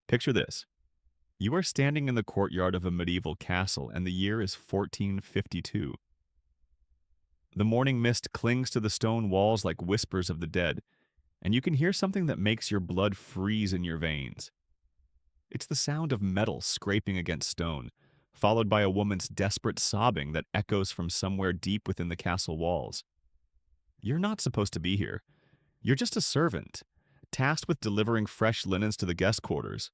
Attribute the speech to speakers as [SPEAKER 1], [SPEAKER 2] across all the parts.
[SPEAKER 1] Picture this. You are standing in the courtyard of a medieval castle, and the year is 1452. The morning mist clings to the stone walls like whispers of the dead, and you can hear something that makes your blood freeze in your veins. It's the sound of metal scraping against stone, followed by a woman's desperate sobbing that echoes from somewhere deep within the castle walls. You're not supposed to be here. You're just a servant, tasked with delivering fresh linens to the guest quarters.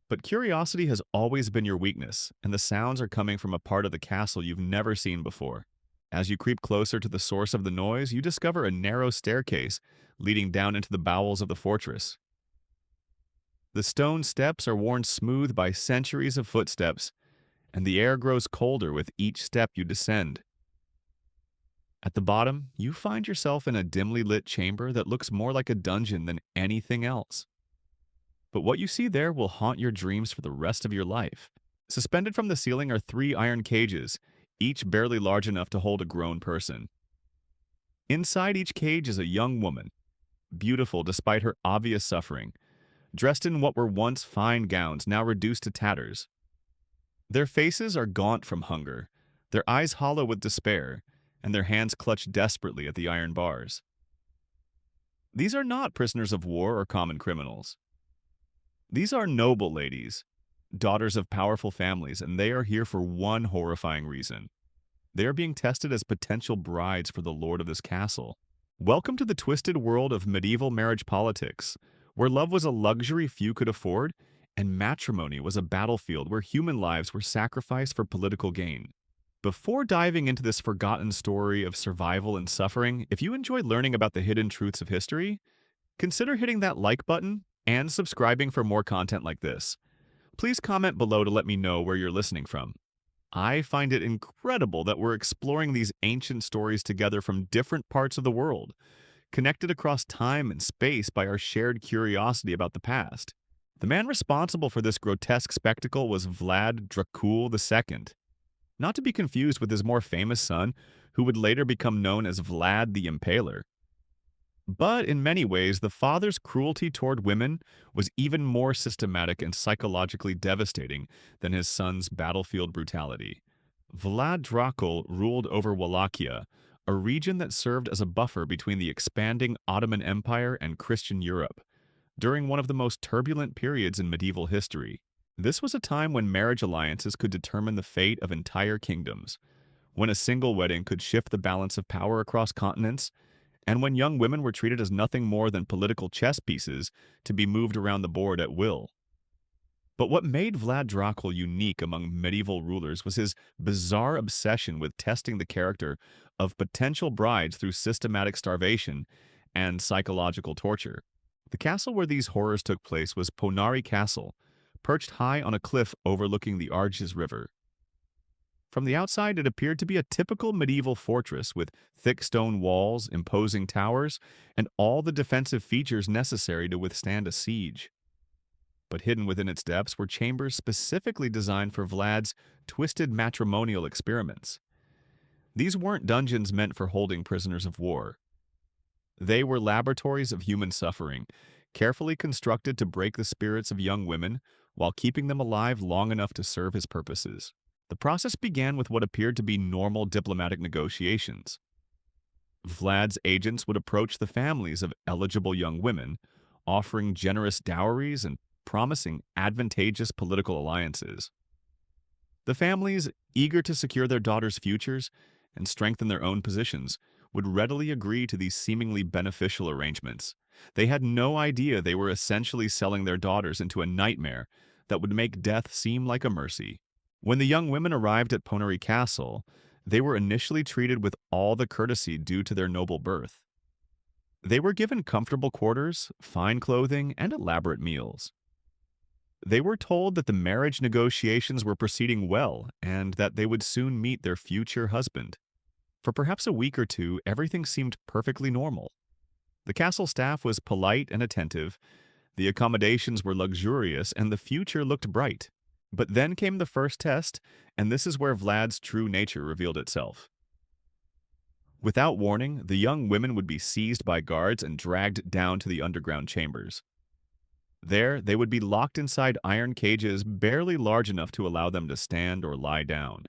[SPEAKER 1] But curiosity has always been your weakness, and the sounds are coming from a part of the castle you've never seen before. As you creep closer to the source of the noise, you discover a narrow staircase leading down into the bowels of the fortress. The stone steps are worn smooth by centuries of footsteps, and the air grows colder with each step you descend. At the bottom, you find yourself in a dimly lit chamber that looks more like a dungeon than anything else. But what you see there will haunt your dreams for the rest of your life. Suspended from the ceiling are three iron cages, each barely large enough to hold a grown person. Inside each cage is a young woman, beautiful despite her obvious suffering, dressed in what were once fine gowns, now reduced to tatters. Their faces are gaunt from hunger, their eyes hollow with despair, and their hands clutch desperately at the iron bars. These are not prisoners of war or common criminals. These are noble ladies, daughters of powerful families, and they are here for one horrifying reason. They are being tested as potential brides for the lord of this castle. Welcome to the twisted world of medieval marriage politics, where love was a luxury few could afford, and matrimony was a battlefield where human lives were sacrificed for political gain. Before diving into this forgotten story of survival and suffering, if you enjoy learning about the hidden truths of history, consider hitting that like button and subscribing for more content like this. Please comment below to let me know where you're listening from. I find it incredible that we're exploring these ancient stories together from different parts of the world, connected across time and space by our shared curiosity about the past. The man responsible for this grotesque spectacle was Vlad Dracul II, not to be confused with his more famous son, who would later become known as Vlad the Impaler. But in many ways, the father's cruelty toward women was even more systematic and psychologically devastating than his son's battlefield brutality. Vlad Dracul ruled over Wallachia, a region that served as a buffer between the expanding Ottoman Empire and Christian Europe, during one of the most turbulent periods in medieval history. This was a time when marriage alliances could determine the fate of entire kingdoms, when a single wedding could shift the balance of power across continents, and when young women were treated as nothing more than political chess pieces to be moved around the board at will. But what made Vlad Dracul unique among medieval rulers was his bizarre obsession with testing the character of potential brides through systematic starvation and psychological torture. The castle where these horrors took place was Poenari Castle, perched high on a cliff overlooking the Arges River. From the outside, it appeared to be a typical medieval fortress with thick stone walls, imposing towers, and all the defensive features necessary to withstand a siege. But hidden within its depths were chambers specifically designed for Vlad's twisted matrimonial experiments. These weren't dungeons meant for holding prisoners of war. They were laboratories of human suffering, carefully constructed to break the spirits of young women while keeping them alive long enough to serve his purposes. The process began with what appeared to be normal diplomatic negotiations. Vlad's agents would approach the families of eligible young women, offering generous dowries and promising advantageous political alliances. The families, eager to secure their daughters' futures and strengthen their own positions, would readily agree to these seemingly beneficial arrangements. They had no idea they were essentially selling their daughters into a nightmare that would make death seem like a mercy. When the young women arrived at Poenari Castle, they were initially treated with all the courtesy due to their noble birth. They were given comfortable quarters, fine clothing, and elaborate meals. They were told that the marriage negotiations were proceeding well and that they would soon meet their future husband. For perhaps a week or two, everything seemed perfectly normal. The castle staff was polite and attentive, the accommodations were luxurious, and the future looked bright. But then came the first test, and this is where Vlad's true nature revealed itself. Without warning, the young women would be seized by guards and dragged down to the underground chambers. There, they would be locked inside iron cages barely large enough to allow them to stand or lie down.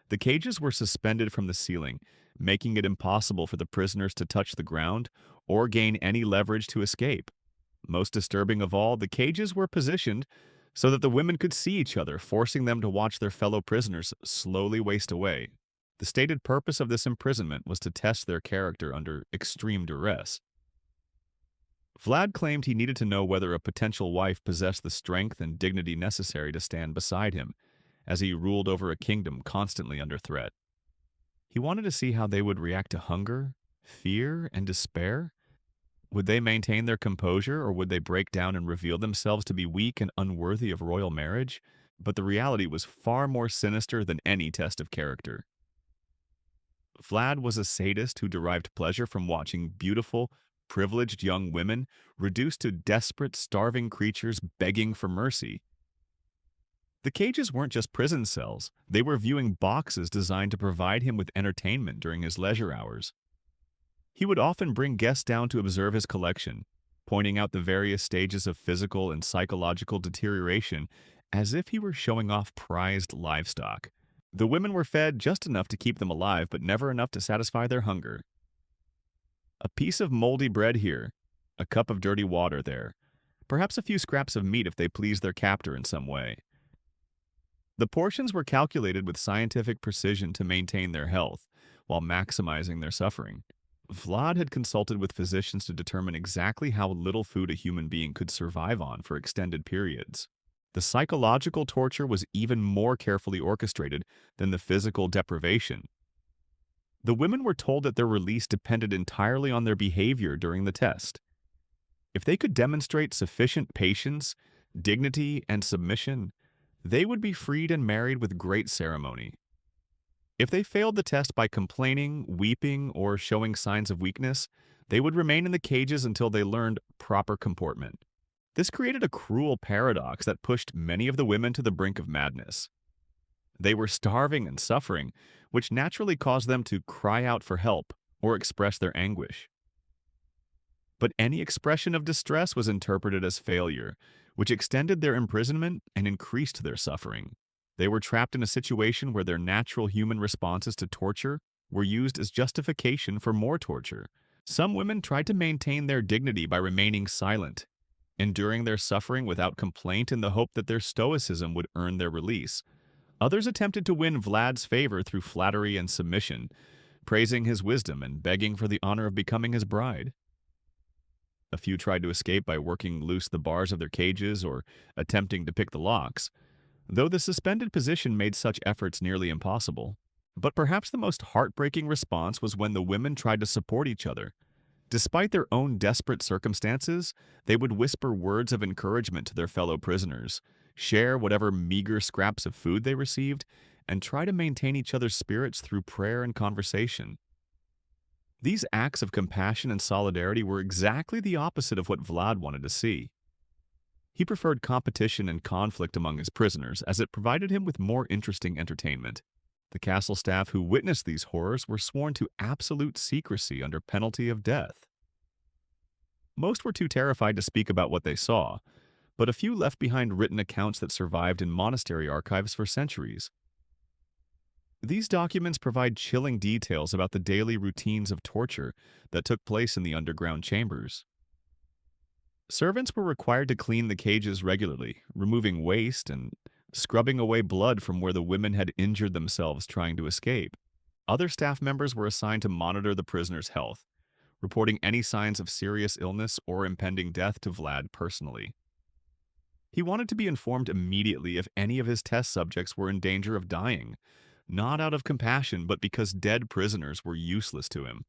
[SPEAKER 1] The cages were suspended from the ceiling, making it impossible for the prisoners to touch the ground or gain any leverage to escape. Most disturbing of all, the cages were positioned so that the women could see each other, forcing them to watch their fellow prisoners slowly waste away. The stated purpose of this imprisonment was to test their character under extreme duress. Vlad claimed he needed to know whether a potential wife possessed the strength and dignity necessary to stand beside him, as he ruled over a kingdom constantly under threat. He wanted to see how they would react to hunger, fear, and despair. Would they maintain their composure, or would they break down and reveal themselves to be weak and unworthy of royal marriage? But the reality was far more sinister than any test of character. Vlad was a sadist who derived pleasure from watching beautiful, privileged young women reduced to desperate, starving creatures begging for mercy. The cages weren't just prison cells, they were viewing boxes designed to provide him with entertainment during his leisure hours. He would often bring guests down to observe his collection, pointing out the various stages of physical and psychological deterioration as if he were showing off prized livestock. The women were fed just enough to keep them alive, but never enough to satisfy their hunger. A piece of moldy bread here, a cup of dirty water there, perhaps a few scraps of meat if they pleased their captor in some way. The portions were calculated with scientific precision to maintain their health, while maximizing their suffering. Vlad had consulted with physicians to determine exactly how little food a human being could survive on for extended periods. The psychological torture was even more carefully orchestrated than the physical deprivation. The women were told that their release depended entirely on their behavior during the test. If they could demonstrate sufficient patience, dignity, and submission, they would be freed and married with great ceremony. If they failed the test by complaining, weeping, or showing signs of weakness, they would remain in the cages until they learned proper comportment. This created a cruel paradox that pushed many of the women to the brink of madness. They were starving and suffering, which naturally caused them to cry out for help or express their anguish. But any expression of distress was interpreted as failure, which extended their imprisonment and increased their suffering. They were trapped in a situation where their natural human responses to torture were used as justification for more torture. Some women tried to maintain their dignity by remaining silent, enduring their suffering without complaint in the hope that their stoicism would earn their release. Others attempted to win Vlad's favor through flattery and submission, praising his wisdom and begging for the honor of becoming his bride. A few tried to escape by working loose the bars of their cages or attempting to pick the locks, though the suspended position made such efforts nearly impossible. But perhaps the most heartbreaking response was when the women tried to support each other. Despite their own desperate circumstances, they would whisper words of encouragement to their fellow prisoners, share whatever meager scraps of food they received, and try to maintain each other's spirits through prayer and conversation. These acts of compassion and solidarity were exactly the opposite of what Vlad wanted to see. He preferred competition and conflict among his prisoners, as it provided him with more interesting entertainment. The castle staff who witnessed these horrors were sworn to absolute secrecy under penalty of death. Most were too terrified to speak about what they saw, but a few left behind written accounts that survived in monastery archives for centuries. These documents provide chilling details about the daily routines of torture that took place in the underground chambers. Servants were required to clean the cages regularly, removing waste and scrubbing away blood from where the women had injured themselves trying to escape. Other staff members were assigned to monitor the prisoners' health, reporting any signs of serious illness or impending death to Vlad personally. He wanted to be informed immediately if any of his test subjects were in danger of dying, not out of compassion but because dead prisoners were useless to him.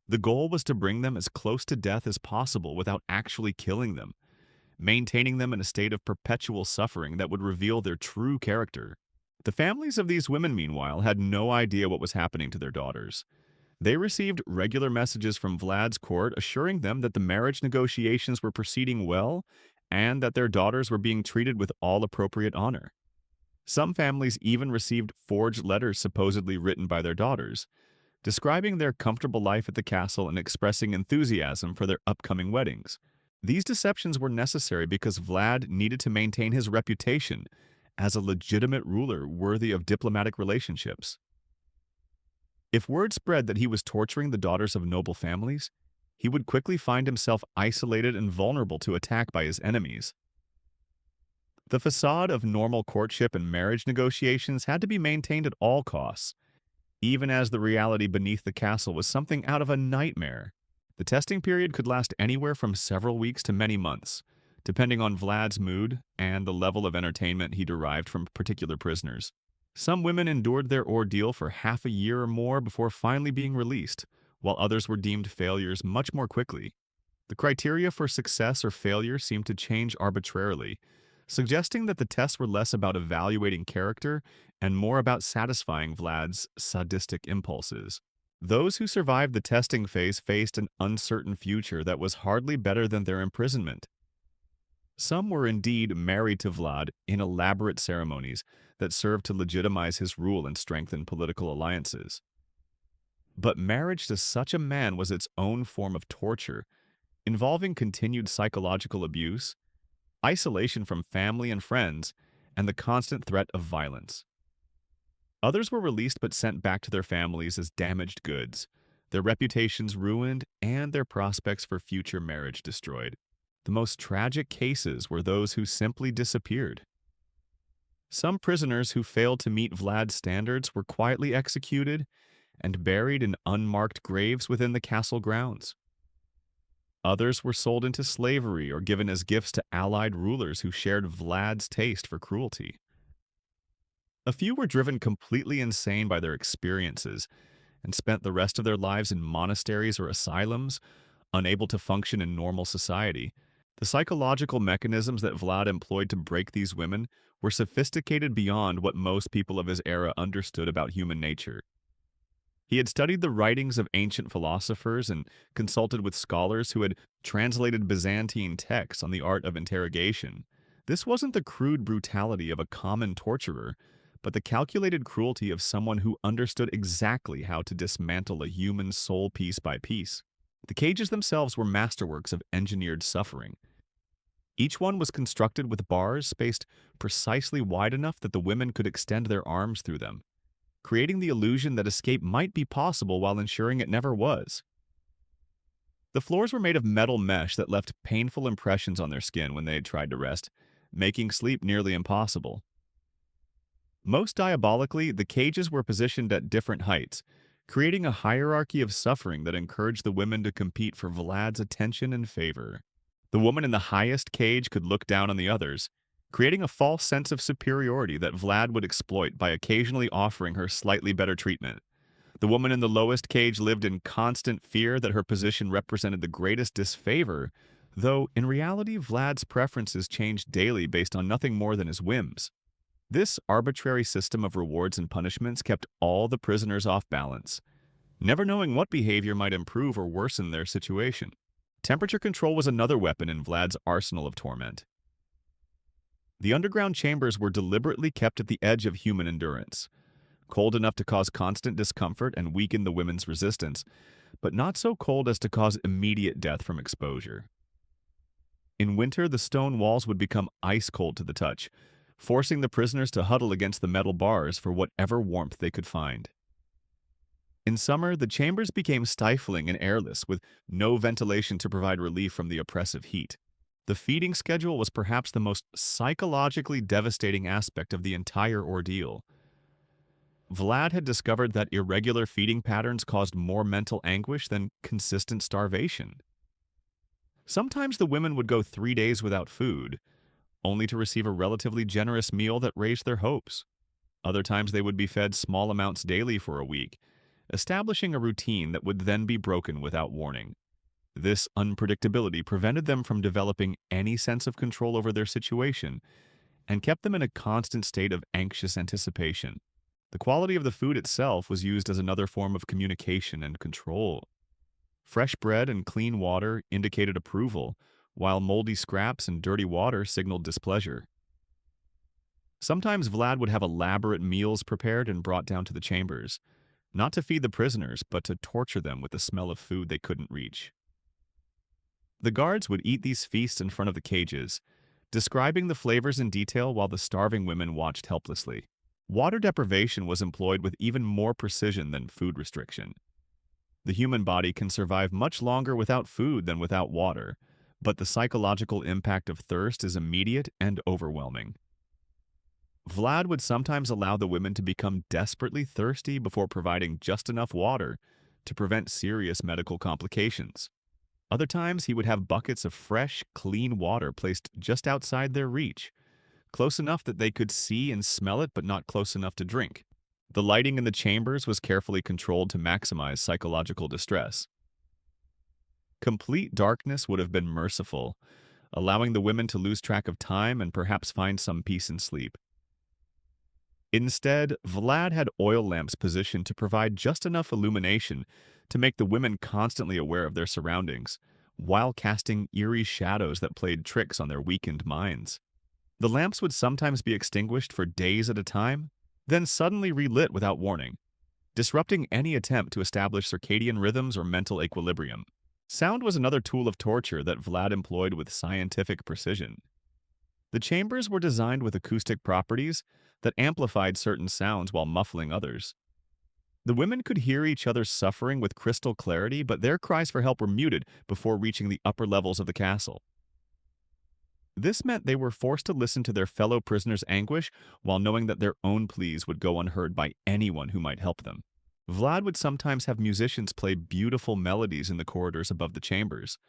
[SPEAKER 1] The goal was to bring them as close to death as possible without actually killing them, maintaining them in a state of perpetual suffering that would reveal their true character. The families of these women, meanwhile, had no idea what was happening to their daughters. They received regular messages from Vlad's court assuring them that the marriage negotiations were proceeding well and that their daughters were being treated with all appropriate honor. Some families even received forged letters supposedly written by their daughters, describing their comfortable life at the castle and expressing enthusiasm for their upcoming weddings. These deceptions were necessary because Vlad needed to maintain his reputation as a legitimate ruler worthy of diplomatic relationships. If word spread that he was torturing the daughters of noble families, he would quickly find himself isolated and vulnerable to attack by his enemies. The facade of normal courtship and marriage negotiations had to be maintained at all costs, even as the reality beneath the castle was something out of a nightmare. The testing period could last anywhere from several weeks to many months, depending on Vlad's mood and the level of entertainment he derived from particular prisoners. Some women endured their ordeal for half a year or more before finally being released, while others were deemed failures much more quickly. The criteria for success or failure seemed to change arbitrarily, suggesting that the tests were less about evaluating character and more about satisfying Vlad's sadistic impulses. Those who survived the testing phase faced an uncertain future that was hardly better than their imprisonment. Some were indeed married to Vlad in elaborate ceremonies that served to legitimize his rule and strengthen political alliances. But marriage to such a man was its own form of torture, involving continued psychological abuse, isolation from family and friends, and the constant threat of violence. Others were released but sent back to their families as damaged goods, their reputations ruined, and their prospects for future marriage destroyed. The most tragic cases were those who simply disappeared. Some prisoners who failed to meet Vlad's standards were quietly executed and buried in unmarked graves within the castle grounds. Others were sold into slavery or given as gifts to allied rulers who shared Vlad's taste for cruelty. A few were driven completely insane by their experiences and spent the rest of their lives in monasteries or asylums, unable to function in normal society. The psychological mechanisms that Vlad employed to break these women were sophisticated beyond what most people of his era understood about human nature. He had studied the writings of ancient philosophers and consulted with scholars who had translated Byzantine texts on the art of interrogation. This wasn't the crude brutality of a common torturer, but the calculated cruelty of someone who understood exactly how to dismantle a human soul piece by piece. The cages themselves were masterworks of engineered suffering. Each one was constructed with bars spaced precisely wide enough that the women could extend their arms through them, creating the illusion that escape might be possible while ensuring it never was. The floors were made of metal mesh that left painful impressions on their skin when they had tried to rest, making sleep nearly impossible. Most diabolically, the cages were positioned at different heights, creating a hierarchy of suffering that encouraged the women to compete for Vlad's attention and favor. The woman in the highest cage could look down on the others, creating a false sense of superiority that Vlad would exploit by occasionally offering her slightly better treatment. The woman in the lowest cage lived in constant fear that her position represented the greatest disfavor, though in reality Vlad's preferences changed daily based on nothing more than his whims. This arbitrary system of rewards and punishments kept all the prisoners off balance, never knowing what behavior might improve or worsen their situation. Temperature control was another weapon in Vlad's arsenal of torment. The underground chambers were deliberately kept at the edge of human endurance, cold enough to cause constant discomfort and weaken the women's resistance, but not so cold as to cause immediate death from exposure. In winter, the stone walls would become ice cold to the touch, forcing the prisoners to huddle against the metal bars for whatever warmth they could find. In summer, the chambers became stifling and airless, with no ventilation to provide relief from the oppressive heat. The feeding schedule was perhaps the most psychologically devastating aspect of the entire ordeal. Vlad had discovered that irregular feeding patterns caused more mental anguish than consistent starvation. Sometimes the women would go 3 days without food, only to receive a relatively generous meal that raised their hopes. Other times they would be fed small amounts daily for a week, establishing a routine that would then be broken without warning. This unpredictability prevented them from developing any sense of control over their situation and kept them in a constant state of anxious anticipation. The quality of the food itself was used as another form of communication and control. Fresh bread and clean water indicated approval, while moldy scraps and dirty water signaled displeasure. Sometimes Vlad would have elaborate meals prepared and brought down to the chambers, not to feed the prisoners, but to torture them with the smell of food they couldn't reach. The guards would eat these feasts in front of the cages, describing the flavors in detail while the starving women watched helplessly. Water deprivation was employed with even more precision than food restriction. The human body can survive much longer without food than without water, but the psychological impact of thirst is immediate and overwhelming. Vlad would sometimes allow the women to become desperately thirsty before providing just enough water to prevent serious medical complications. Other times, he would have buckets of fresh, clean water placed just outside their reach, close enough that they could see and smell it but not close enough to drink. The lighting in the chambers was carefully controlled to maximize psychological distress. Complete darkness would have been merciful, allowing the women to lose track of time and perhaps find some peace in sleep. Instead, Vlad had oil lamps positioned to provide just enough illumination to make the women constantly aware of their surroundings, while casting eerie shadows that played tricks on their weakened minds. The lamps would sometimes be extinguished for days at a time, then suddenly relit without warning, disrupting any attempt to establish circadian rhythms or mental equilibrium. Sound was another tool of torture that Vlad employed with scientific precision. The chambers were designed with acoustic properties that amplified certain sounds while muffling others. The women could hear each other's suffering with crystal clarity, but their cries for help were muted before reaching the upper levels of the castle. This meant they were forced to listen to their fellow prisoners' anguish while knowing that their own pleas would go unheard by anyone who might help them. Vlad would sometimes have musicians play beautiful melodies in the corridors above the chambers,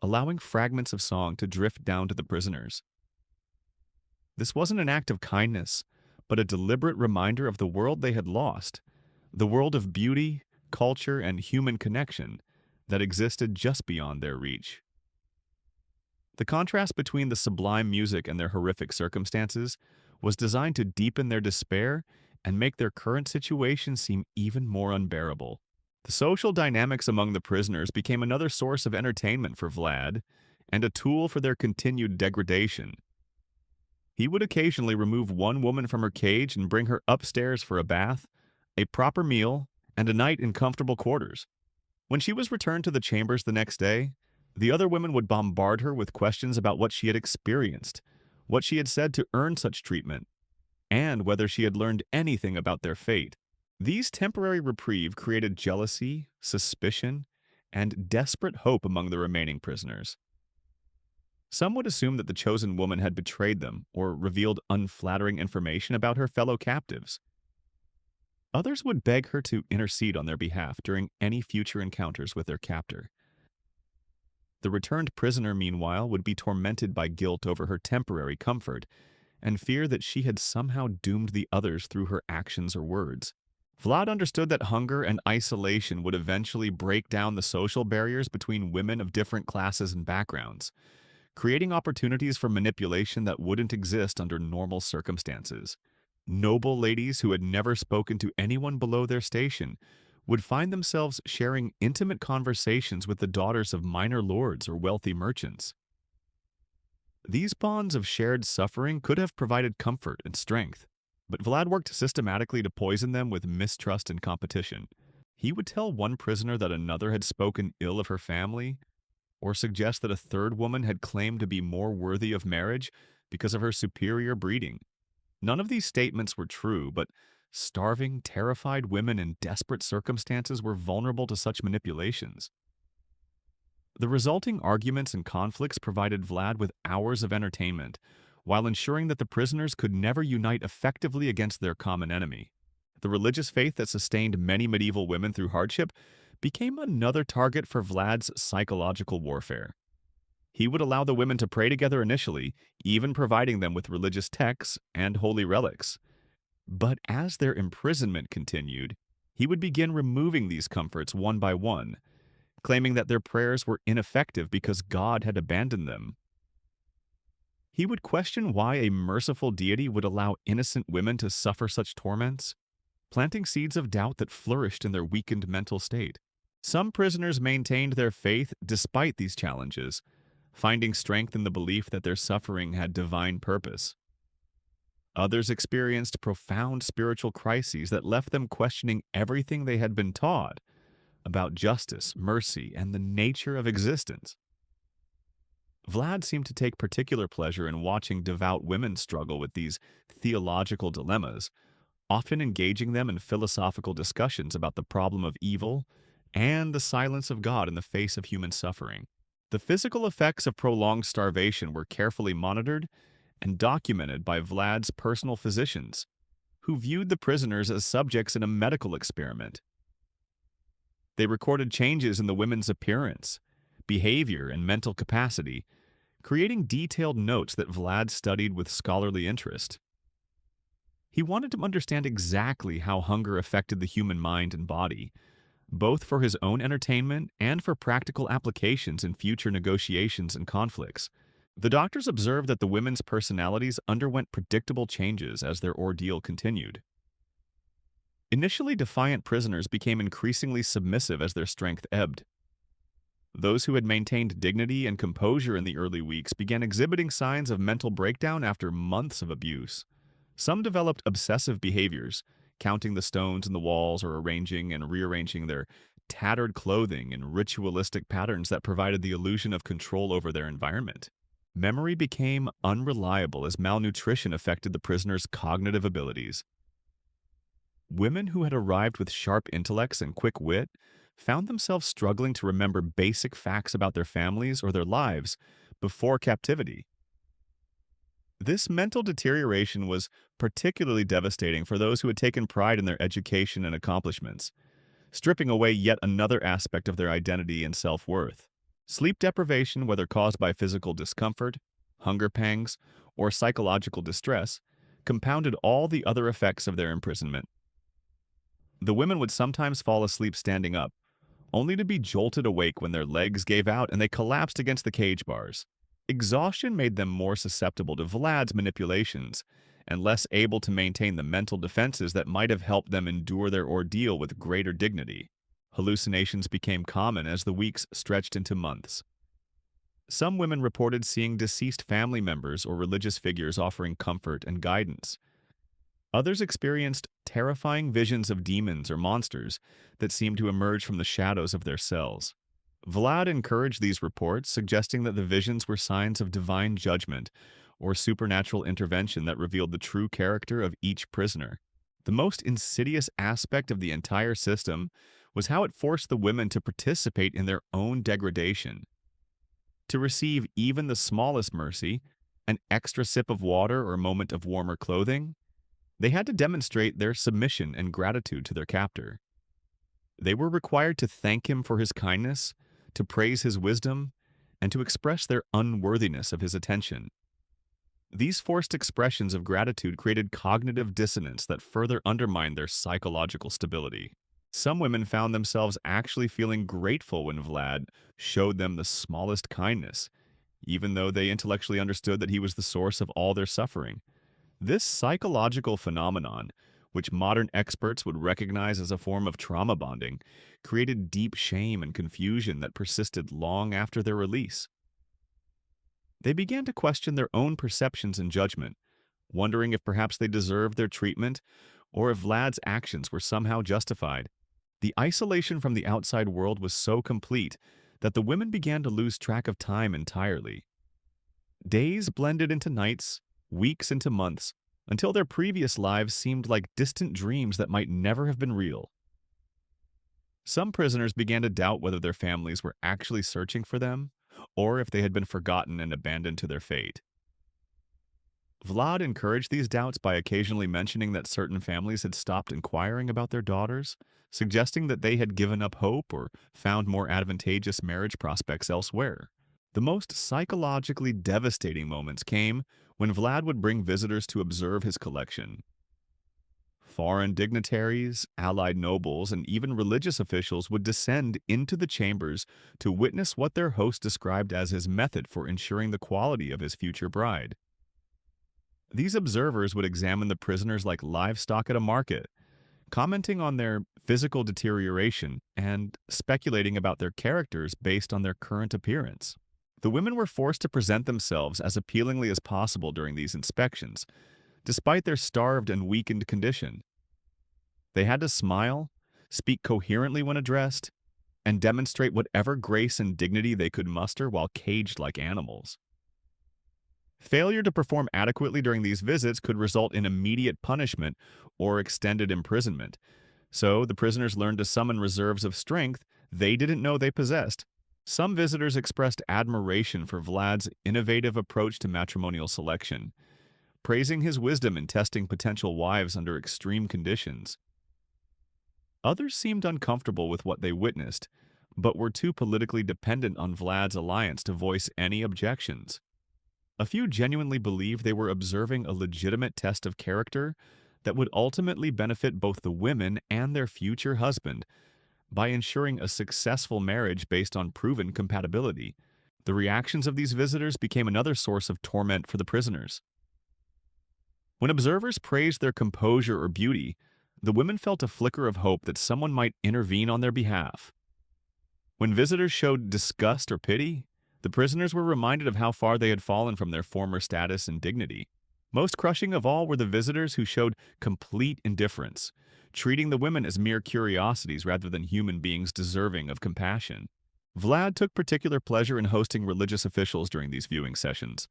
[SPEAKER 1] allowing fragments of song to drift down to the prisoners. This wasn't an act of kindness, but a deliberate reminder of the world they had lost, the world of beauty, culture, and human connection that existed just beyond their reach. The contrast between the sublime music and their horrific circumstances was designed to deepen their despair and make their current situation seem even more unbearable. The social dynamics among the prisoners became another source of entertainment for Vlad and a tool for their continued degradation. He would occasionally remove one woman from her cage and bring her upstairs for a bath, a proper meal, and a night in comfortable quarters. When she was returned to the chambers the next day, the other women would bombard her with questions about what she had experienced, what she had said to earn such treatment, and whether she had learned anything about their fate. These temporary reprieve created jealousy, suspicion, and desperate hope among the remaining prisoners. Some would assume that the chosen woman had betrayed them or revealed unflattering information about her fellow captives. Others would beg her to intercede on their behalf during any future encounters with their captor. The returned prisoner, meanwhile, would be tormented by guilt over her temporary comfort and fear that she had somehow doomed the others through her actions or words. Vlad understood that hunger and isolation would eventually break down the social barriers between women of different classes and backgrounds, creating opportunities for manipulation that wouldn't exist under normal circumstances. Noble ladies who had never spoken to anyone below their station would find themselves sharing intimate conversations with the daughters of minor lords or wealthy merchants. These bonds of shared suffering could have provided comfort and strength, but Vlad worked systematically to poison them with mistrust and competition. He would tell one prisoner that another had spoken ill of her family, or suggest that a third woman had claimed to be more worthy of marriage because of her superior breeding. None of these statements were true, but starving, terrified women in desperate circumstances were vulnerable to such manipulations. The resulting arguments and conflicts provided Vlad with hours of entertainment, while ensuring that the prisoners could never unite effectively against their common enemy. The religious faith that sustained many medieval women through hardship became another target for Vlad's psychological warfare. He would allow the women to pray together initially, even providing them with religious texts and holy relics. But as their imprisonment continued, he would begin removing these comforts one by one, claiming that their prayers were ineffective because God had abandoned them. He would question why a merciful deity would allow innocent women to suffer such torments, planting seeds of doubt that flourished in their weakened mental state. Some prisoners maintained their faith despite these challenges, finding strength in the belief that their suffering had divine purpose. Others experienced profound spiritual crises that left them questioning everything they had been taught about justice, mercy, and the nature of existence. Vlad seemed to take particular pleasure in watching devout women struggle with these theological dilemmas, often engaging them in philosophical discussions about the problem of evil and the silence of God in the face of human suffering. The physical effects of prolonged starvation were carefully monitored and documented by Vlad's personal physicians, who viewed the prisoners as subjects in a medical experiment. They recorded changes in the women's appearance, behavior, and mental capacity, creating detailed notes that Vlad studied with scholarly interest. He wanted to understand exactly how hunger affected the human mind and body, both for his own entertainment and for practical applications in future negotiations and conflicts. The doctors observed that the women's personalities underwent predictable changes as their ordeal continued. Initially defiant prisoners became increasingly submissive as their strength ebbed. Those who had maintained dignity and composure in the early weeks began exhibiting signs of mental breakdown after months of abuse. Some developed obsessive behaviors, counting the stones in the walls or arranging and rearranging their tattered clothing in ritualistic patterns that provided the illusion of control over their environment. Memory became unreliable as malnutrition affected the prisoners' cognitive abilities. Women who had arrived with sharp intellects and quick wit found themselves struggling to remember basic facts about their families or their lives before captivity. This mental deterioration was particularly devastating for those who had taken pride in their education and accomplishments, stripping away yet another aspect of their identity and self-worth. Sleep deprivation, whether caused by physical discomfort, hunger pangs, or psychological distress, compounded all the other effects of their imprisonment. The women would sometimes fall asleep standing up, only to be jolted awake when their legs gave out and they collapsed against the cage bars. Exhaustion made them more susceptible to Vlad's manipulations and less able to maintain the mental defenses that might have helped them endure their ordeal with greater dignity. Hallucinations became common as the weeks stretched into months. Some women reported seeing deceased family members or religious figures offering comfort and guidance. Others experienced terrifying visions of demons or monsters that seemed to emerge from the shadows of their cells. Vlad encouraged these reports, suggesting that the visions were signs of divine judgment or supernatural intervention that revealed the true character of each prisoner. The most insidious aspect of the entire system was how it forced the women to participate in their own degradation. To receive even the smallest mercy, an extra sip of water or a moment of warmer clothing, they had to demonstrate their submission and gratitude to their captor. They were required to thank him for his kindness, to praise his wisdom, and to express their unworthiness of his attention. These forced expressions of gratitude created cognitive dissonance that further undermined their psychological stability. Some women found themselves actually feeling grateful when Vlad showed them the smallest kindness, even though they intellectually understood that he was the source of all their suffering. This psychological phenomenon, which modern experts would recognize as a form of trauma bonding, created deep shame and confusion that persisted long after their release. They began to question their own perceptions and judgment, wondering if perhaps they deserved their treatment or if Vlad's actions were somehow justified. The isolation from the outside world was so complete that the women began to lose track of time entirely. Days blended into nights, weeks into months, until their previous lives seemed like distant dreams that might never have been real. Some prisoners began to doubt whether their families were actually searching for them, or if they had been forgotten and abandoned to their fate. Vlad encouraged these doubts by occasionally mentioning that certain families had stopped inquiring about their daughters, suggesting that they had given up hope or found more advantageous marriage prospects elsewhere. The most psychologically devastating moments came when Vlad would bring visitors to observe his collection. Foreign dignitaries, allied nobles, and even religious officials would descend into the chambers to witness what their host described as his method for ensuring the quality of his future bride. These observers would examine the prisoners like livestock at a market, commenting on their physical deterioration and speculating about their characters based on their current appearance. The women were forced to present themselves as appealingly as possible during these inspections, despite their starved and weakened condition. They had to smile, speak coherently when addressed, and demonstrate whatever grace and dignity they could muster while caged like animals. Failure to perform adequately during these visits could result in immediate punishment or extended imprisonment, so the prisoners learned to summon reserves of strength they didn't know they possessed. Some visitors expressed admiration for Vlad's innovative approach to matrimonial selection, praising his wisdom in testing potential wives under extreme conditions. Others seemed uncomfortable with what they witnessed, but were too politically dependent on Vlad's alliance to voice any objections. A few genuinely believed they were observing a legitimate test of character that would ultimately benefit both the women and their future husband by ensuring a successful marriage based on proven compatibility. The reactions of these visitors became another source of torment for the prisoners. When observers praised their composure or beauty, the women felt a flicker of hope that someone might intervene on their behalf. When visitors showed disgust or pity, the prisoners were reminded of how far they had fallen from their former status and dignity. Most crushing of all were the visitors who showed complete indifference, treating the women as mere curiosities rather than human beings deserving of compassion. Vlad took particular pleasure in hosting religious officials during these viewing sessions,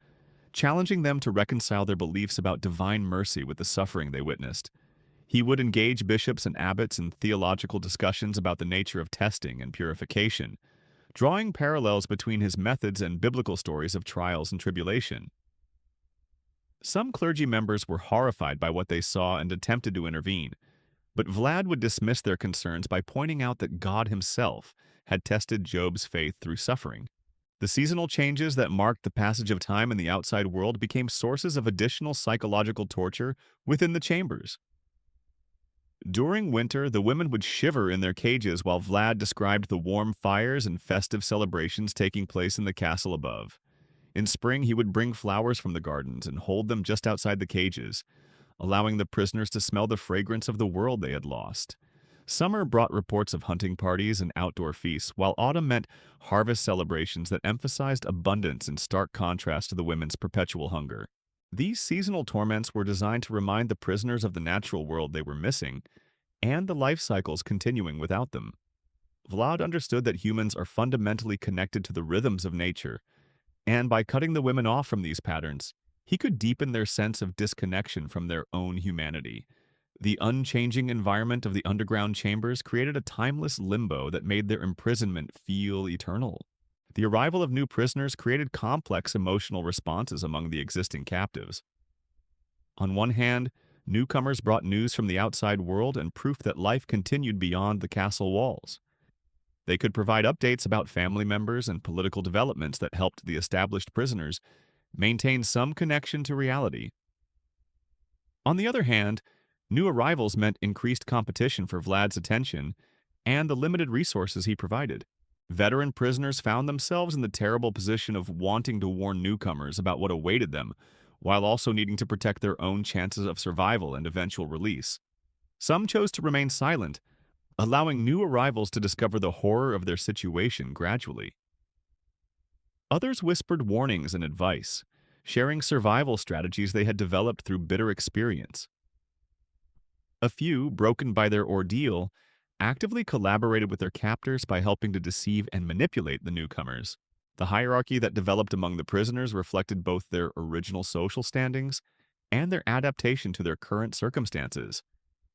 [SPEAKER 1] challenging them to reconcile their beliefs about divine mercy with the suffering they witnessed. He would engage bishops and abbots in theological discussions about the nature of testing and purification, drawing parallels between his methods and biblical stories of trials and tribulation. Some clergy members were horrified by what they saw and attempted to intervene, but Vlad would dismiss their concerns by pointing out that God himself had tested Job's faith through suffering. The seasonal changes that marked the passage of time in the outside world became sources of additional psychological torture within the chambers. During winter, the women would shiver in their cages while Vlad described the warm fires and festive celebrations taking place in the castle above. In spring, he would bring flowers from the gardens and hold them just outside the cages, allowing the prisoners to smell the fragrance of the world they had lost. Summer brought reports of hunting parties and outdoor feasts, while autumn meant harvest celebrations that emphasized abundance in stark contrast to the women's perpetual hunger. These seasonal torments were designed to remind the prisoners of the natural world they were missing and the life cycles continuing without them. Vlad understood that humans are fundamentally connected to the rhythms of nature, and by cutting the women off from these patterns, he could deepen their sense of disconnection from their own humanity. The unchanging environment of the underground chambers created a timeless limbo that made their imprisonment feel eternal. The arrival of new prisoners created complex emotional responses among the existing captives. On one hand, newcomers brought news from the outside world and proof that life continued beyond the castle walls. They could provide updates about family members and political developments that helped the established prisoners maintain some connection to reality. On the other hand, new arrivals meant increased competition for Vlad's attention and the limited resources he provided. Veteran prisoners found themselves in the terrible position of wanting to warn newcomers about what awaited them, while also needing to protect their own chances of survival and eventual release. Some chose to remain silent, allowing new arrivals to discover the horror of their situation gradually. Others whispered warnings and advice, sharing survival strategies they had developed through bitter experience. A few, broken by their ordeal, actively collaborated with their captors by helping to deceive and manipulate the newcomers. The hierarchy that developed among the prisoners reflected both their original social standings and their adaptation to their current circumstances.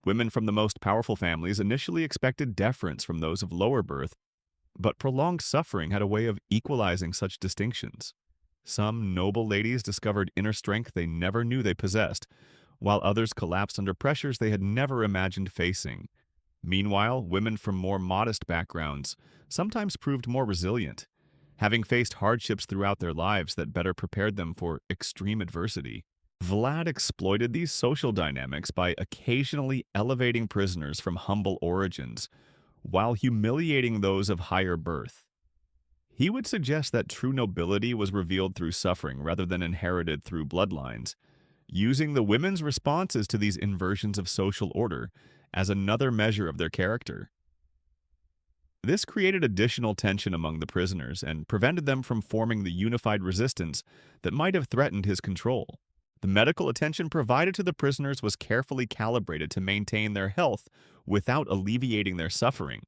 [SPEAKER 1] Women from the most powerful families initially expected deference from those of lower birth, but prolonged suffering had a way of equalizing such distinctions. Some noble ladies discovered inner strength they never knew they possessed, while others collapsed under pressures they had never imagined facing. Meanwhile, women from more modest backgrounds sometimes proved more resilient, having faced hardships throughout their lives that better prepared them for extreme adversity. Vlad exploited these social dynamics by occasionally elevating prisoners from humble origins, while humiliating those of higher birth. He would suggest that true nobility was revealed through suffering rather than inherited through bloodlines, using the women's responses to these inversions of social order as another measure of their character. This created additional tension among the prisoners and prevented them from forming the unified resistance that might have threatened his control. The medical attention provided to the prisoners was carefully calibrated to maintain their health without alleviating their suffering.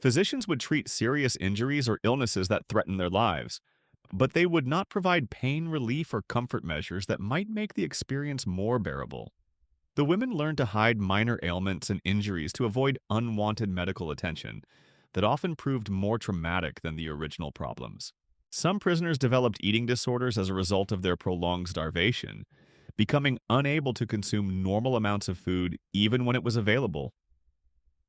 [SPEAKER 1] Physicians would treat serious injuries or illnesses that threaten their lives, but they would not provide pain relief or comfort measures that might make the experience more bearable. The women learned to hide minor ailments and injuries to avoid unwanted medical attention that often proved more traumatic than the original problems. Some prisoners developed eating disorders as a result of their prolonged starvation, becoming unable to consume normal amounts of food even when it was available.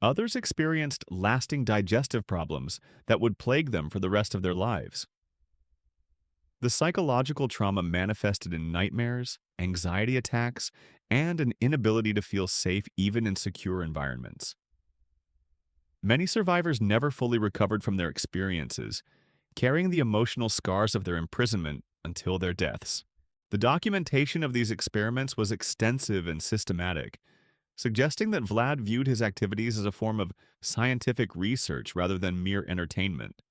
[SPEAKER 1] Others experienced lasting digestive problems that would plague them for the rest of their lives. The psychological trauma manifested in nightmares, anxiety attacks, and an inability to feel safe even in secure environments. Many survivors never fully recovered from their experiences, carrying the emotional scars of their imprisonment until their deaths. The documentation of these experiments was extensive and systematic, suggesting that Vlad viewed his activities as a form of scientific research rather than mere entertainment.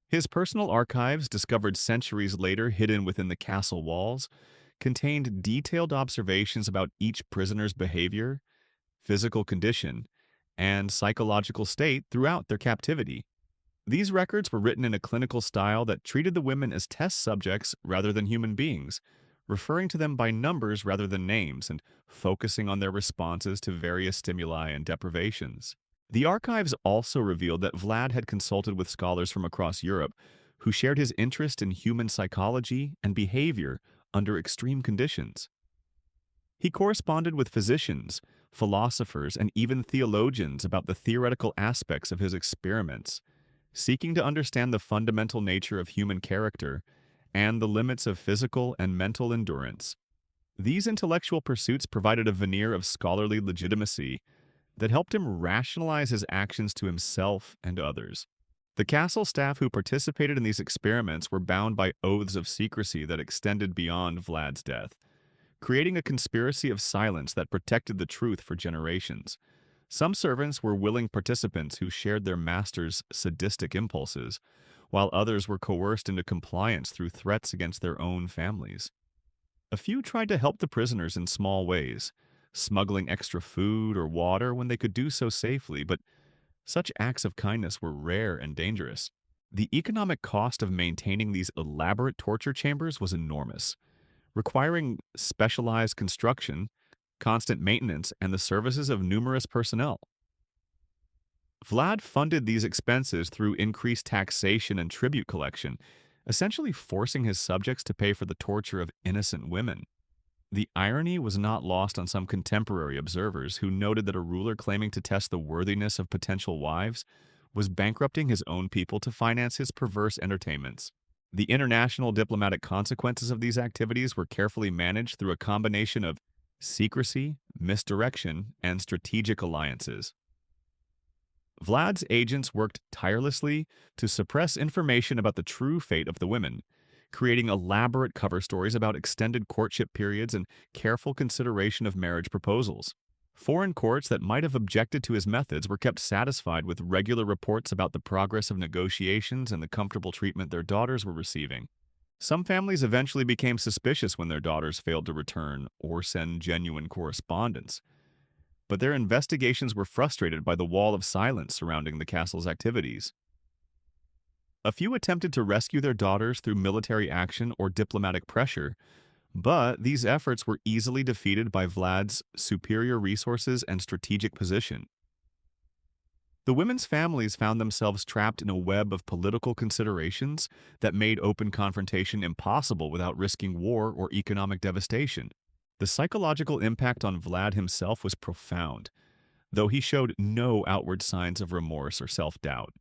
[SPEAKER 1] His personal archives, discovered centuries later hidden within the castle walls, contained detailed observations about each prisoner's behavior, physical condition, and psychological state throughout their captivity. These records were written in a clinical style that treated the women as test subjects rather than human beings, referring to them by numbers rather than names and focusing on their responses to various stimuli and deprivations. The archives also revealed that Vlad had consulted with scholars from across Europe who shared his interest in human psychology and behavior under extreme conditions. He corresponded with physicians, philosophers, and even theologians about the theoretical aspects of his experiments, seeking to understand the fundamental nature of human character and the limits of physical and mental endurance. These intellectual pursuits provided a veneer of scholarly legitimacy that helped him rationalize his actions to himself and others. The castle staff who participated in these experiments were bound by oaths of secrecy that extended beyond Vlad's death, creating a conspiracy of silence that protected the truth for generations. Some servants were willing participants who shared their master's sadistic impulses, while others were coerced into compliance through threats against their own families. A few tried to help the prisoners in small ways, smuggling extra food or water when they could do so safely, but such acts of kindness were rare and dangerous. The economic cost of maintaining these elaborate torture chambers was enormous, requiring specialized construction, constant maintenance, and the services of numerous personnel. Vlad funded these expenses through increased taxation and tribute collection, essentially forcing his subjects to pay for the torture of innocent women. The irony was not lost on some contemporary observers who noted that a ruler claiming to test the worthiness of potential wives was bankrupting his own people to finance his perverse entertainments. The international diplomatic consequences of these activities were carefully managed through a combination of secrecy, misdirection, and strategic alliances. Vlad's agents worked tirelessly to suppress information about the true fate of the women, creating elaborate cover stories about extended courtship periods and careful consideration of marriage proposals. Foreign courts that might have objected to his methods were kept satisfied with regular reports about the progress of negotiations and the comfortable treatment their daughters were receiving. Some families eventually became suspicious when their daughters failed to return or send genuine correspondence, but their investigations were frustrated by the wall of silence surrounding the castle's activities. A few attempted to rescue their daughters through military action or diplomatic pressure, but these efforts were easily defeated by Vlad's superior resources and strategic position. The women's families found themselves trapped in a web of political considerations that made open confrontation impossible without risking war or economic devastation. The psychological impact on Vlad himself was profound, though he showed no outward signs of remorse or self-doubt.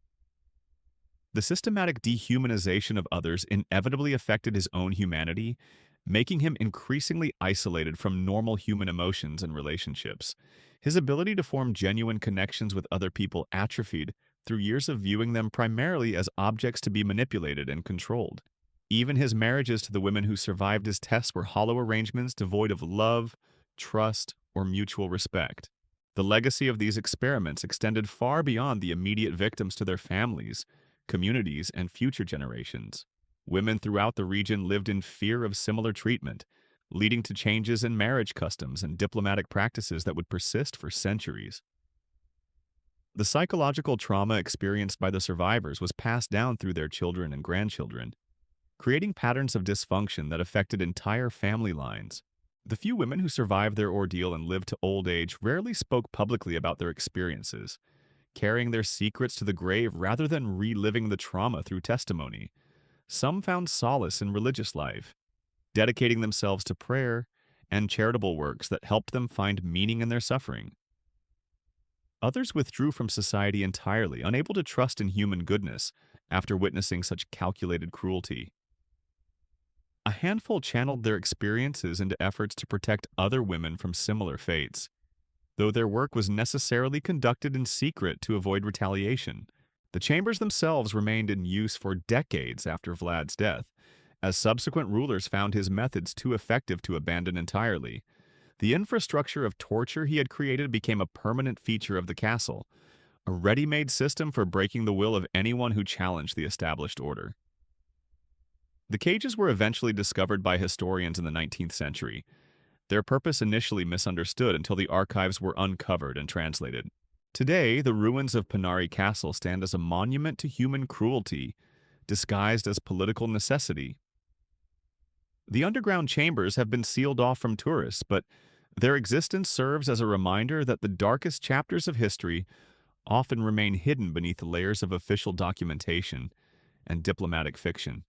[SPEAKER 1] The systematic dehumanization of others inevitably affected his own humanity, making him increasingly isolated from normal human emotions and relationships. His ability to form genuine connections with other people atrophied through years of viewing them primarily as objects to be manipulated and controlled. Even his marriages to the women who survived his tests were hollow arrangements devoid of love, trust, or mutual respect. The legacy of these experiments extended far beyond the immediate victims to their families, communities, and future generations. Women throughout the region lived in fear of similar treatment, leading to changes in marriage customs and diplomatic practices that would persist for centuries. The psychological trauma experienced by the survivors was passed down through their children and grandchildren, creating patterns of dysfunction that affected entire family lines. The few women who survived their ordeal and lived to old age rarely spoke publicly about their experiences, carrying their secrets to the grave rather than reliving the trauma through testimony. Some found solace in religious life, dedicating themselves to prayer and charitable works that helped them find meaning in their suffering. Others withdrew from society entirely, unable to trust in human goodness after witnessing such calculated cruelty. A handful channeled their experiences into efforts to protect other women from similar fates, though their work was necessarily conducted in secret to avoid retaliation. The chambers themselves remained in use for decades after Vlad's death, as subsequent rulers found his methods too effective to abandon entirely. The infrastructure of torture he had created became a permanent feature of the castle, a ready-made system for breaking the will of anyone who challenged the established order. The cages were eventually discovered by historians in the 19th century, their purpose initially misunderstood until the archives were uncovered and translated. Today, the ruins of Poenari Castle stand as a monument to human cruelty, disguised as political necessity. The underground chambers have been sealed off from tourists, but their existence serves as a reminder that the darkest chapters of history often remain hidden beneath layers of official documentation and diplomatic fiction.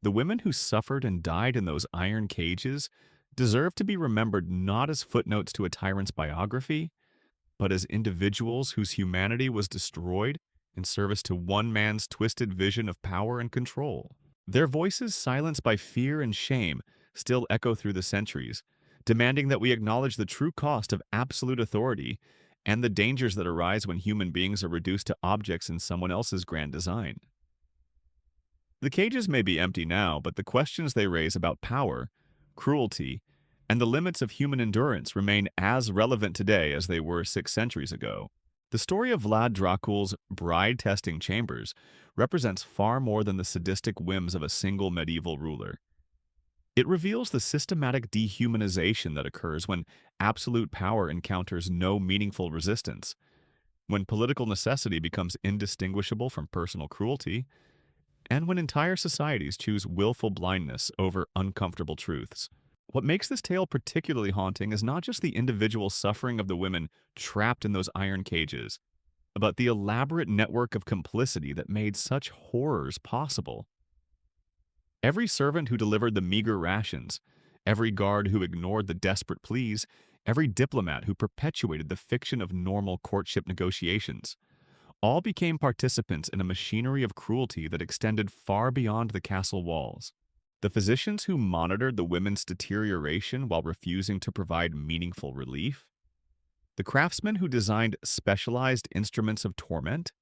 [SPEAKER 1] The women who suffered and died in those iron cages deserve to be remembered not as footnotes to a tyrant's biography, but as individuals whose humanity was destroyed in service to one man's twisted vision of power and control. Their voices, silenced by fear and shame, still echo through the centuries, demanding that we acknowledge the true cost of absolute authority and the dangers that arise when human beings are reduced to objects in someone else's grand design. The cages may be empty now, but the questions they raise about power, cruelty, and the limits of human endurance remain as relevant today as they were 6 centuries ago. The story of Vlad Dracul's bride-testing chambers represents far more than the sadistic whims of a single medieval ruler. It reveals the systematic dehumanization that occurs when absolute power encounters no meaningful resistance, when political necessity becomes indistinguishable from personal cruelty, and when entire societies choose willful blindness over uncomfortable truths. What makes this tale particularly haunting is not just the individual suffering of the women trapped in those iron cages, but the elaborate network of complicity that made such horrors possible. Every servant who delivered the meager rations, every guard who ignored the desperate pleas, every diplomat who perpetuated the fiction of normal courtship negotiations, all became participants in a machinery of cruelty that extended far beyond the castle walls. The physicians who monitored the women's deterioration while refusing to provide meaningful relief, the craftsmen who designed specialized instruments of torment,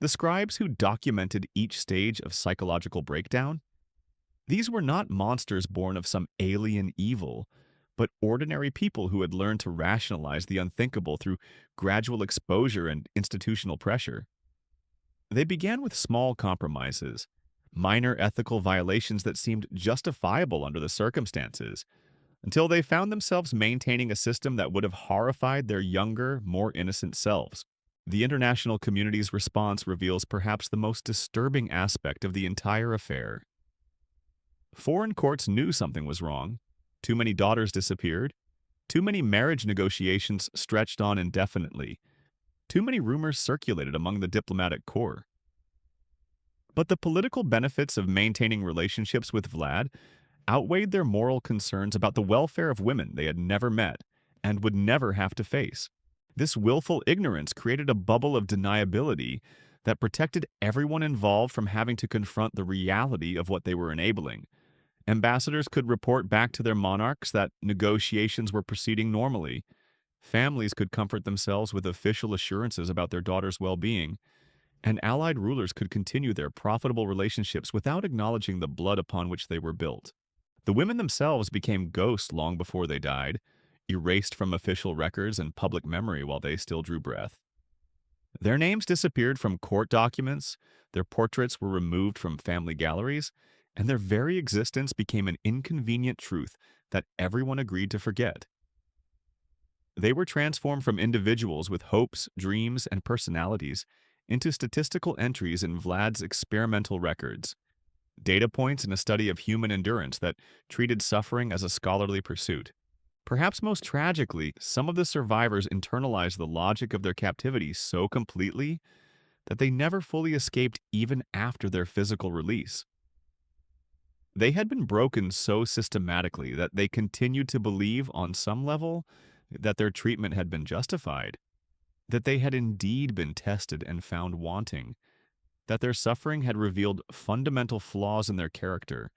[SPEAKER 1] the scribes who documented each stage of psychological breakdown. These were not monsters born of some alien evil, but ordinary people who had learned to rationalize the unthinkable through gradual exposure and institutional pressure. They began with small compromises, minor ethical violations that seemed justifiable under the circumstances, until they found themselves maintaining a system that would have horrified their younger, more innocent selves. The international community's response reveals perhaps the most disturbing aspect of the entire affair. Foreign courts knew something was wrong. Too many daughters disappeared. Too many marriage negotiations stretched on indefinitely. Too many rumors circulated among the diplomatic corps. But the political benefits of maintaining relationships with Vlad outweighed their moral concerns about the welfare of women they had never met and would never have to face. This willful ignorance created a bubble of deniability that protected everyone involved from having to confront the reality of what they were enabling. Ambassadors could report back to their monarchs that negotiations were proceeding normally. Families could comfort themselves with official assurances about their daughters' well-being, and allied rulers could continue their profitable relationships without acknowledging the blood upon which they were built. The women themselves became ghosts long before they died, erased from official records and public memory while they still drew breath. Their names disappeared from court documents, their portraits were removed from family galleries, and their very existence became an inconvenient truth that everyone agreed to forget. They were transformed from individuals with hopes, dreams, and personalities into statistical entries in Vlad's experimental records, data points in a study of human endurance that treated suffering as a scholarly pursuit. Perhaps most tragically, some of the survivors internalized the logic of their captivity so completely that they never fully escaped even after their physical release. They had been broken so systematically that they continued to believe on some level that their treatment had been justified, that they had indeed been tested and found wanting, that their suffering had revealed fundamental flaws in their character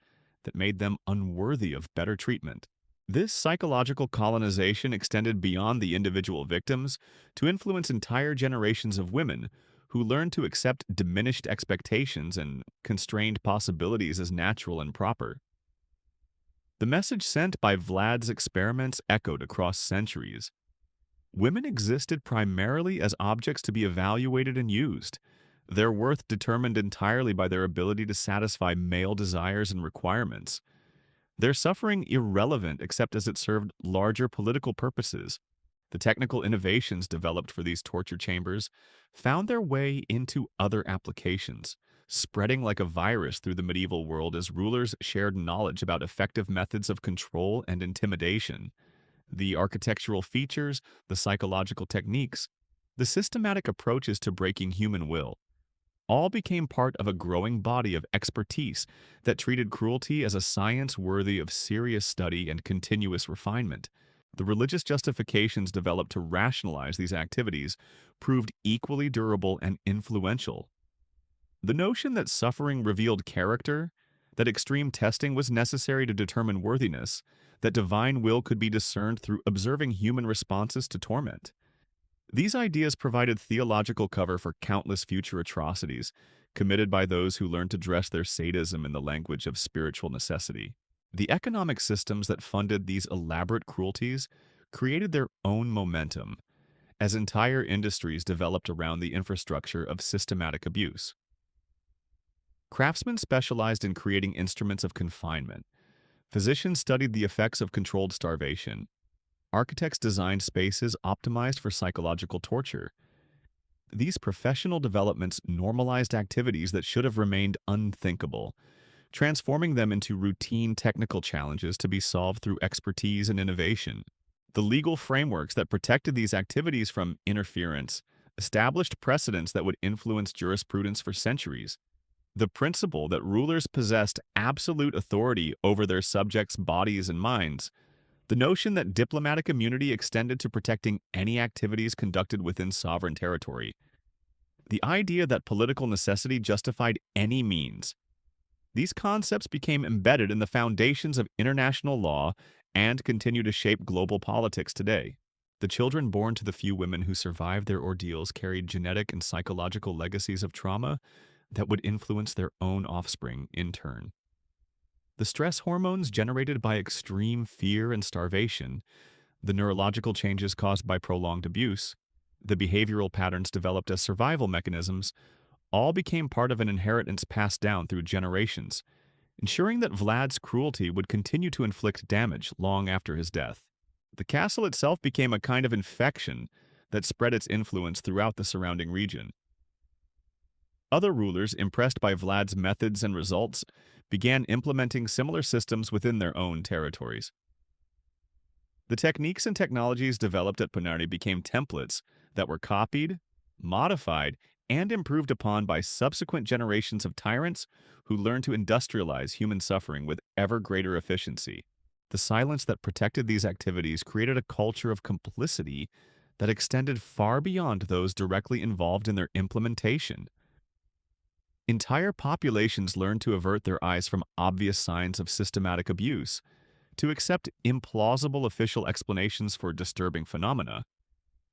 [SPEAKER 1] that made them unworthy of better treatment. This psychological colonization extended beyond the individual victims to influence entire generations of women who learned to accept diminished expectations and constrained possibilities as natural and proper. The message sent by Vlad's experiments echoed across centuries. Women existed primarily as objects to be evaluated and used, their worth determined entirely by their ability to satisfy male desires and requirements, their suffering irrelevant except as it served larger political purposes. The technical innovations developed for these torture chambers found their way into other applications, spreading like a virus through the medieval world as rulers shared knowledge about effective methods of control and intimidation. The architectural features, the psychological techniques, the systematic approaches to breaking human will, all became part of a growing body of expertise that treated cruelty as a science worthy of serious study and continuous refinement. The religious justifications developed to rationalize these activities proved equally durable and influential. The notion that suffering revealed character, that extreme testing was necessary to determine worthiness, that divine will could be discerned through observing human responses to torment. These ideas provided theological cover for countless future atrocities committed by those who learned to dress their sadism in the language of spiritual necessity. The economic systems that funded these elaborate cruelties created their own momentum, as entire industries developed around the infrastructure of systematic abuse. Craftsmen specialized in creating instruments of confinement. Physicians studied the effects of controlled starvation. Architects designed spaces optimized for psychological torture. These professional developments normalized activities that should have remained unthinkable, transforming them into routine technical challenges to be solved through expertise and innovation. The legal frameworks that protected these activities from interference established precedents that would influence jurisprudence for centuries. The principle that rulers possessed absolute authority over their subjects' bodies and minds, the notion that diplomatic immunity extended to protecting any activities conducted within sovereign territory, the idea that political necessity justified any means. These concepts became embedded in the foundations of international law and continue to shape global politics today. The children born to the few women who survived their ordeals carried genetic and psychological legacies of trauma that would influence their own offspring in turn. The stress hormones generated by extreme fear and starvation, the neurological changes caused by prolonged abuse, the behavioral patterns developed as survival mechanisms, all became part of an inheritance passed down through generations, ensuring that Vlad's cruelty would continue to inflict damage long after his death. The castle itself became a kind of infection that spread its influence throughout the surrounding region. Other rulers, impressed by Vlad's methods and results, began implementing similar systems within their own territories. The techniques and technologies developed at Poenari became templates that were copied, modified, and improved upon by subsequent generations of tyrants who learned to industrialize human suffering with ever greater efficiency. The silence that protected these activities created a culture of complicity that extended far beyond those directly involved in their implementation. Entire populations learned to avert their eyes from obvious signs of systematic abuse, to accept implausible official explanations for disturbing phenomena,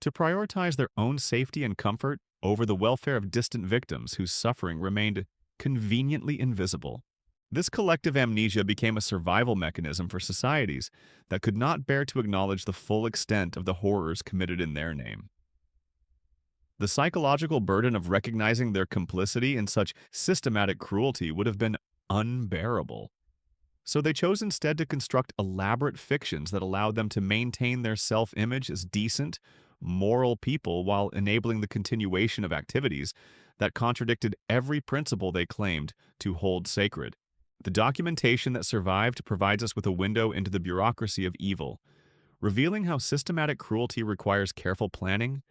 [SPEAKER 1] to prioritize their own safety and comfort over the welfare of distant victims whose suffering remained conveniently invisible. This collective amnesia became a survival mechanism for societies that could not bear to acknowledge the full extent of the horrors committed in their name. The psychological burden of recognizing their complicity in such systematic cruelty would have been unbearable. So they chose instead to construct elaborate fictions that allowed them to maintain their self-image as decent, moral people while enabling the continuation of activities that contradicted every principle they claimed to hold sacred. The documentation that survived provides us with a window into the bureaucracy of evil, revealing how systematic cruelty requires careful planning,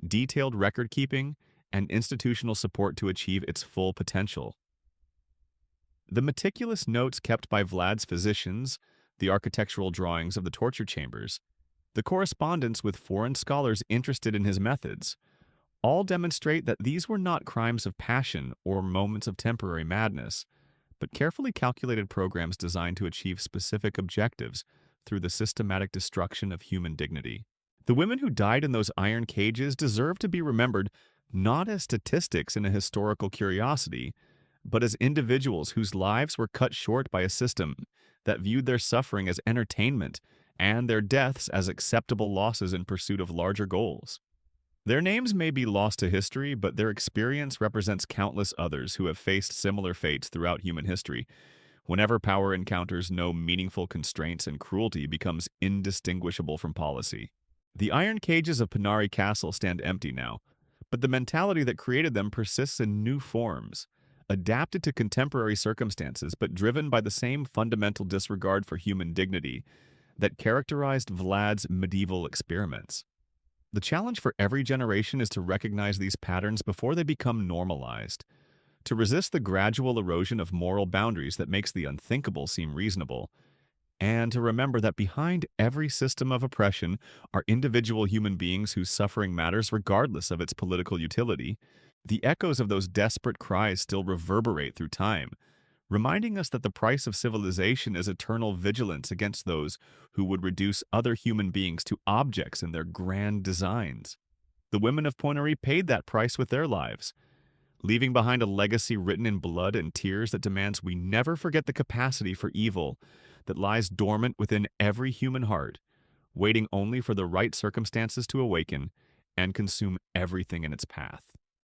[SPEAKER 1] detailed record keeping, and institutional support to achieve its full potential. The meticulous notes kept by Vlad's physicians, the architectural drawings of the torture chambers, the correspondence with foreign scholars interested in his methods, all demonstrate that these were not crimes of passion or moments of temporary madness, but carefully calculated programs designed to achieve specific objectives through the systematic destruction of human dignity. The women who died in those iron cages deserve to be remembered not as statistics in a historical curiosity, but as individuals whose lives were cut short by a system that viewed their suffering as entertainment and their deaths as acceptable losses in pursuit of larger goals. Their names may be lost to history, but their experience represents countless others who have faced similar fates throughout human history. Whenever power encounters no meaningful constraints and cruelty becomes indistinguishable from policy. The iron cages of Poenari Castle stand empty now, but the mentality that created them persists in new forms, adapted to contemporary circumstances but driven by the same fundamental disregard for human dignity that characterized Vlad's medieval experiments. The challenge for every generation is to recognize these patterns before they become normalized, to resist the gradual erosion of moral boundaries that makes the unthinkable seem reasonable, and to remember that behind every system of oppression are individual human beings whose suffering matters regardless of its political utility. The echoes of those desperate cries still reverberate through time, reminding us that the price of civilization is eternal vigilance against those who would reduce other human beings to objects in their grand designs. The women of Poenari paid that price with their lives, leaving behind a legacy written in blood and tears that demands we never forget the capacity for evil that lies dormant within every human heart, waiting only for the right circumstances to awaken and consume everything in its path.